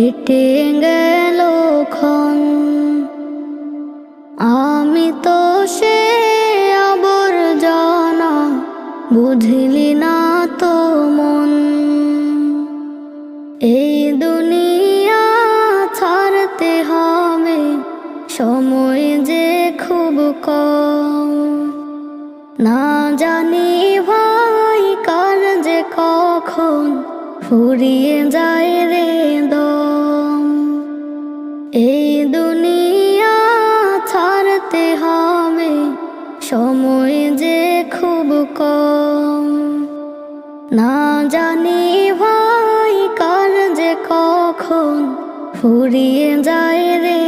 কেটে গেল ক্ষণ। আমি তো সে আবর্জনা, বুঝলি না তো মন। এই দুনিয়া ছাড়তে হবে, সময় যে খুব কম। না জানি ভাই কার যে কখন ফুরিয়ে যায় রে দম। এই দুনিয়া ছাড়তে হবে, সময় যে খুব কম। না জানি ভাই কার যে কখন ফুরিয়ে যায় রে